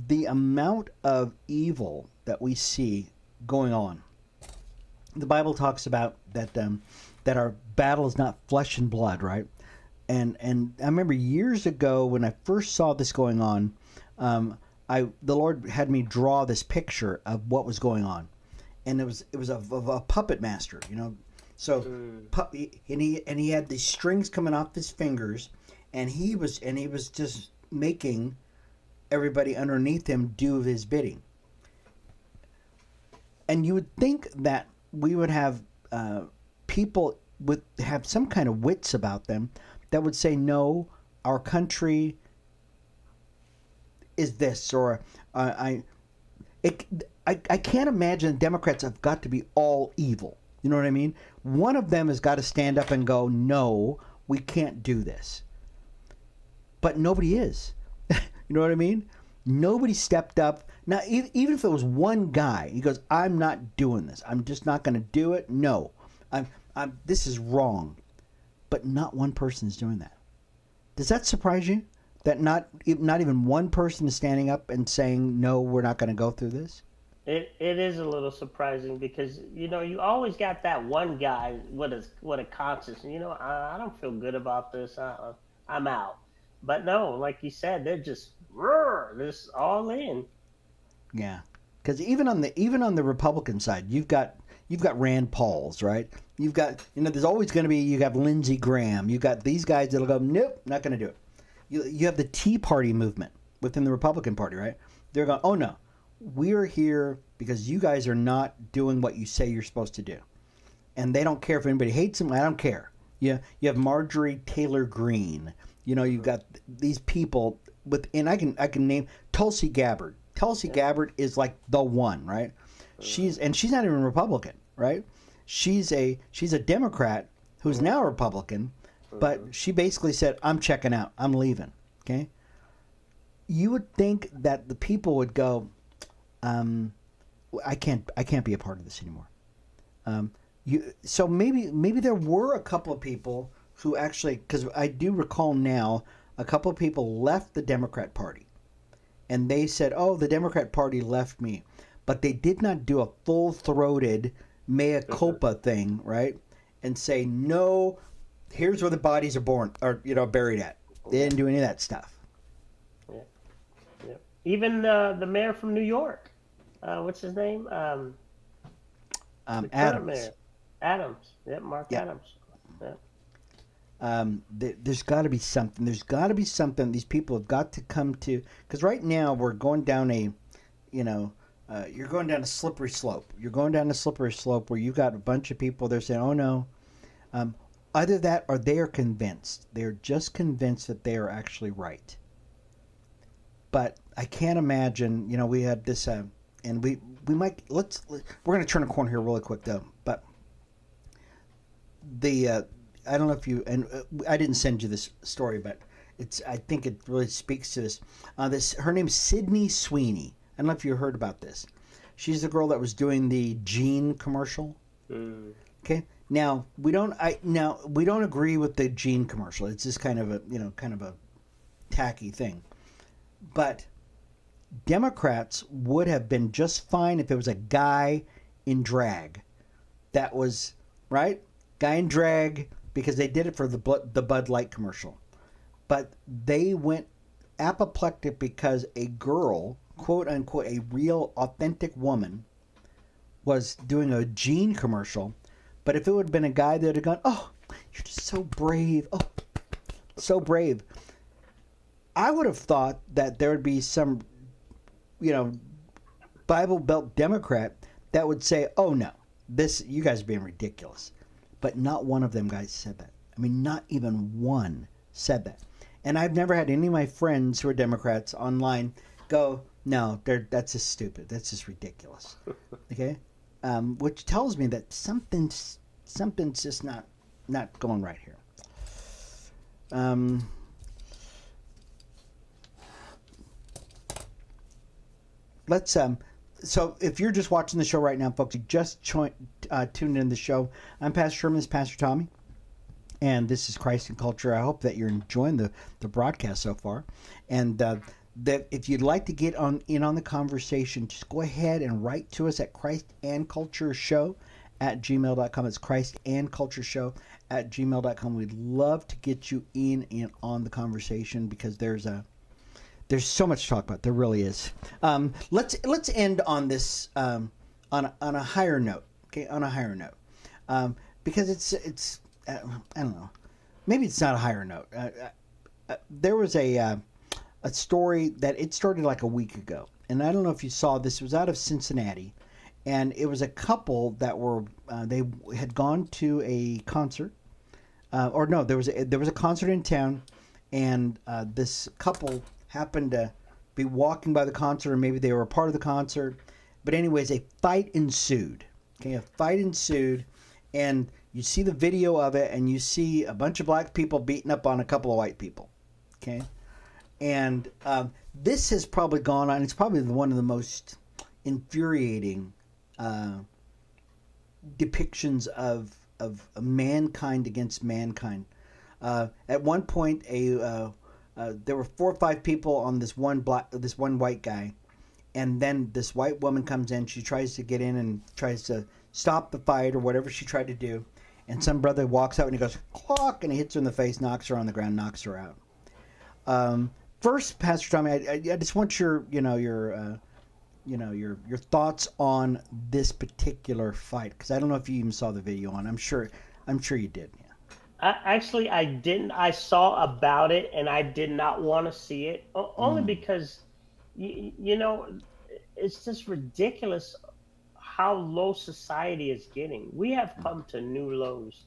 the amount of evil that we see going on, the Bible talks about that our battle is not flesh and blood, right? And I remember years ago when I first saw this going on, the Lord had me draw this picture of what was going on, and it was of a puppet master, So, and he had these strings coming off his fingers, and he was just making everybody underneath him do his bidding. And you would think that we would have people have some kind of wits about them that would say, no, our country is this, or I can't imagine Democrats have got to be all evil. You know what I mean? One of them has got to stand up and go, no, we can't do this. But nobody is. You know what I mean? Nobody stepped up. Now, even if it was one guy, he goes, I'm not doing this. I'm just not going to do it. No, this is wrong. But not one person is doing that. Does that surprise you? That not even one person is standing up and saying, no, we're not going to go through this? It is a little surprising because, you always got that one guy with a conscience. I don't feel good about this. I'm out. But no, like you said, they're just this all in. Yeah, because even on the Republican side, you've got Rand Paul's, right? You've got there's always going to be, you have Lindsey Graham. You got these guys that'll go, nope, not going to do it. You have the Tea Party movement within the Republican Party, right? They're going, oh no, we're here because you guys are not doing what you say you're supposed to do, and they don't care if anybody hates them. I don't care. You have Marjorie Taylor Greene. You've got these people within. I can name Tulsi Gabbard. Tulsi Gabbard is like the one, right? She's not even Republican, right? She's a Democrat who's now a Republican, but she basically said, I'm checking out. I'm leaving. Okay? you would think that the people would go, um, I can't be a part of this anymore. Um, so maybe there were a couple of people who actually, because I do recall now, a couple of people left the Democrat Party, and they said, "Oh, the Democrat Party left me," but they did not do a full-throated mea culpa thing, right? And say, "No, here's where the bodies are born or buried at." They didn't do any of that stuff. Yeah, yeah. Even the mayor from New York, what's his name? The current Adams. mayor, Adams. Yep, Mark Yeah. Adams. Yeah. There's got to be something. There's got to be something. These people have got to come to, because right now we're going down you're going down a slippery slope. You're going down a slippery slope where you got a bunch of people. They're saying, "Oh no," either that or they are convinced. They're just convinced that they are actually right. But I can't imagine. We had this, and we might we're going to turn a corner here really quick though. But the I don't know if you and I didn't send you this story, but I think it really speaks to this. Her name's Sydney Sweeney. I don't know if you heard about this. She's the girl that was doing the Gene commercial. Mm. Okay. Now we don't agree with the Gene commercial. It's just kind of a tacky thing. But Democrats would have been just fine if it was a guy in drag. That was right, guy in drag, because they did it for the Bud Light commercial. But they went apoplectic because a girl, quote unquote, a real authentic woman, was doing a Gene commercial. But if it would have been a guy that had gone, "Oh, you're just so brave. Oh, so brave," I would have thought that there would be some, Bible Belt Democrat that would say, "Oh no, you guys are being ridiculous." But not one of them guys said that. I mean, not even one said that. And I've never had any of my friends who are Democrats online go, "No, that's just stupid. That's just ridiculous." Okay, which tells me that something's just not going right here. Let's So if you're just watching the show right now, folks, you just tuned in the show. I'm Pastor Sherman, this is Pastor Tommy, and this is Christ and Culture. I hope that you're enjoying the broadcast so far, and that if you'd like to get in on the conversation, just go ahead and write to us at christandcultureshow@gmail.com. It's christandcultureshow@gmail.com. We'd love to get you in on the conversation, because there's so much to talk about. There really is. Let's end on this on a higher note. Okay, on a higher note, because it's I don't know. Maybe it's not a higher note. There was a story that it started like a week ago, and I don't know if you saw this. It was out of Cincinnati, and it was a couple that were they had gone to a concert, or no, there was a concert in town, and this couple happened to be walking by the concert, or maybe they were a part of the concert. But anyways, a fight ensued. Okay, a fight ensued, and you see the video of it, and you see a bunch of black people beating up on a couple of white people. Okay, and this has probably gone on. It's probably one of the most infuriating depictions of mankind against mankind. At one point, there were 4 or 5 people on this one white guy, and then this white woman comes in. She tries to get in and tries to stop the fight or whatever she tried to do, and some brother walks out and he goes clock, and he hits her in the face, knocks her on the ground, knocks her out. First, Pastor Tommy, I just want your thoughts on this particular fight, because I don't know if you even saw the video on. I'm sure you did. Yeah. Actually, I didn't. I saw about it, and I did not want to see it, only because, it's just ridiculous how low society is getting. We have come to new lows.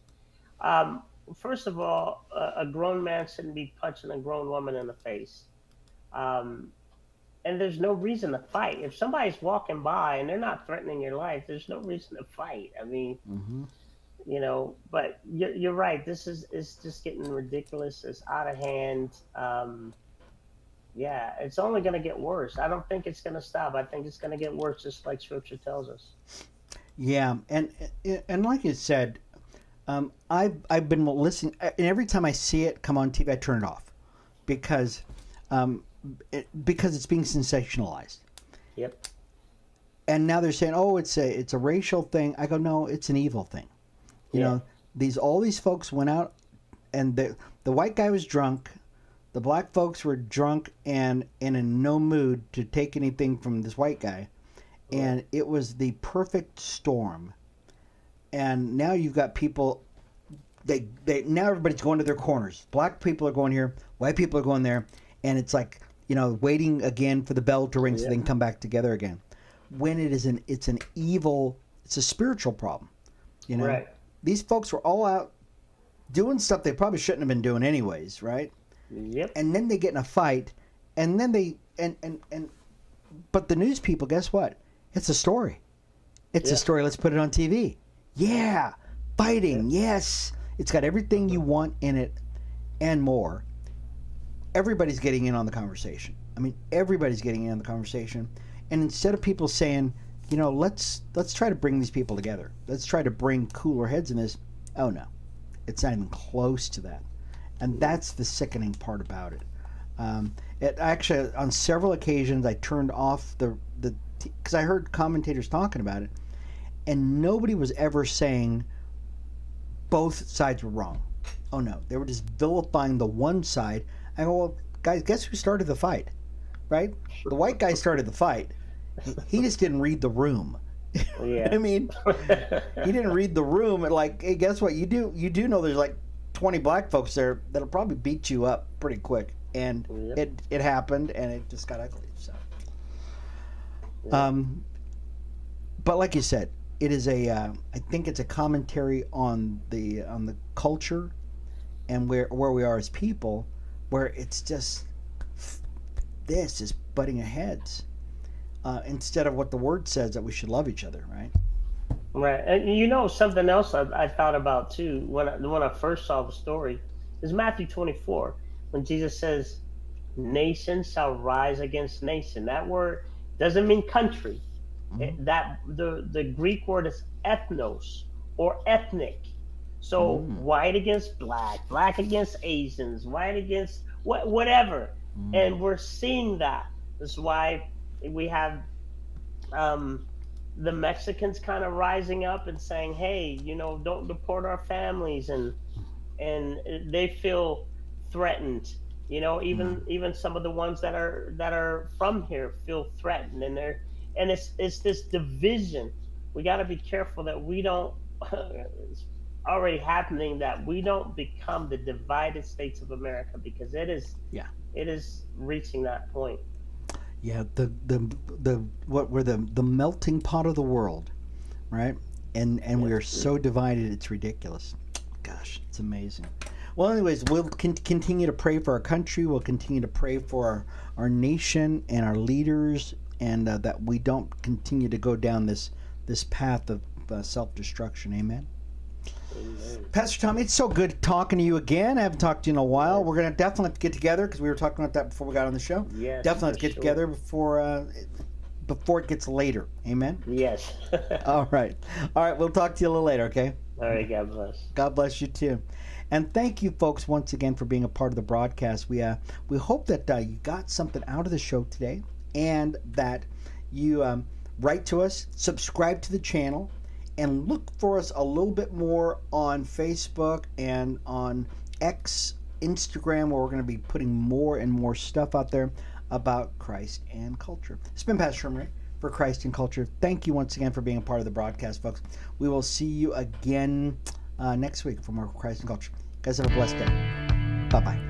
First of all, a grown man shouldn't be punching a grown woman in the face. Um, and there's no reason to fight. If somebody's walking by and they're not threatening your life, there's no reason to fight. I mean, but you're right. This is just getting ridiculous. It's out of hand. Yeah, it's only going to get worse. I don't think it's going to stop. I think it's going to get worse, just like Scripture tells us. Yeah, and like you said, I've been listening, and every time I see it come on TV, I turn it off because because it's being sensationalized. Yep. And now they're saying, "Oh, it's a racial thing." I go, "No, it's an evil thing." You know, all these folks went out, and the white guy was drunk, the black folks were drunk and in no mood to take anything from this white guy, and it was the perfect storm. And now you've got people. They now everybody's going to their corners. Black people are going here, white people are going there, and it's like, waiting again for the bell to ring so they can come back together again. When it's an evil, it's a spiritual problem. Right. These folks were all out doing stuff they probably shouldn't have been doing anyways, right? Yep. And then they get in a fight, and then but the news people, guess what? It's a story. It's a story. Let's put it on TV. Yeah, fighting. Yes, it's got everything you want in it and more. Everybody's getting in on the conversation. I mean, everybody's getting in on the conversation. And instead of people saying, let's try to bring these people together. Let's try to bring cooler heads in this. Oh no, it's not even close to that. And that's the sickening part about it. It actually, on several occasions, I turned off because I heard commentators talking about it, and nobody was ever saying both sides were wrong. Oh no, they were just vilifying the one side. I go, well, guys, guess who started the fight? Right? The white guy started the fight. He just didn't read the room. Yeah. I mean, he didn't read the room. And like, hey, guess what? You do know there's like 20 black folks there that'll probably beat you up pretty quick. And it happened, and it just got ugly. So, but like you said, it is I think it's a commentary on the culture and where we are as people, where it's just this is butting heads instead of what the word says, that we should love each other, right? Right. And something else I thought about too when I first saw the story is Matthew 24, when Jesus says, "Nation shall rise against nation." That word doesn't mean country. That the Greek word is ethnos, or ethnic. So white against black, black against Asians, white against whatever. And we're seeing that. That's why we have the Mexicans kind of rising up and saying, "Hey, don't deport our families," and they feel threatened. Even some of the ones that are from here feel threatened, and it's this division. We got to be careful that we don't. It's already happening, that we don't become the divided states of America, because it is reaching that point. Yeah, we're the melting pot of the world, right? And we are so divided, it's ridiculous. Gosh, it's amazing. Well, anyways, we'll continue to pray for our country. We'll continue to pray for our nation and our leaders, and that we don't continue to go down this path of self-destruction. Amen. Amen. Pastor Tommy, it's so good talking to you again. I haven't talked to you in a while. We're going to definitely have to get together, because we were talking about that before we got on the show. Yes, definitely have to get together before it gets later. Amen? Yes. All right. We'll talk to you a little later, okay? All right, God bless. God bless you too. And thank you, folks, once again for being a part of the broadcast. We hope that you got something out of the show today, and that you write to us, subscribe to the channel, and look for us a little bit more on Facebook and on X, Instagram, where we're going to be putting more and more stuff out there about Christ and culture. It's been Pastor Sherman for Christ and Culture. Thank you once again for being a part of the broadcast, folks. We will see you again next week for more Christ and Culture. Guys, have a blessed day. Bye-bye.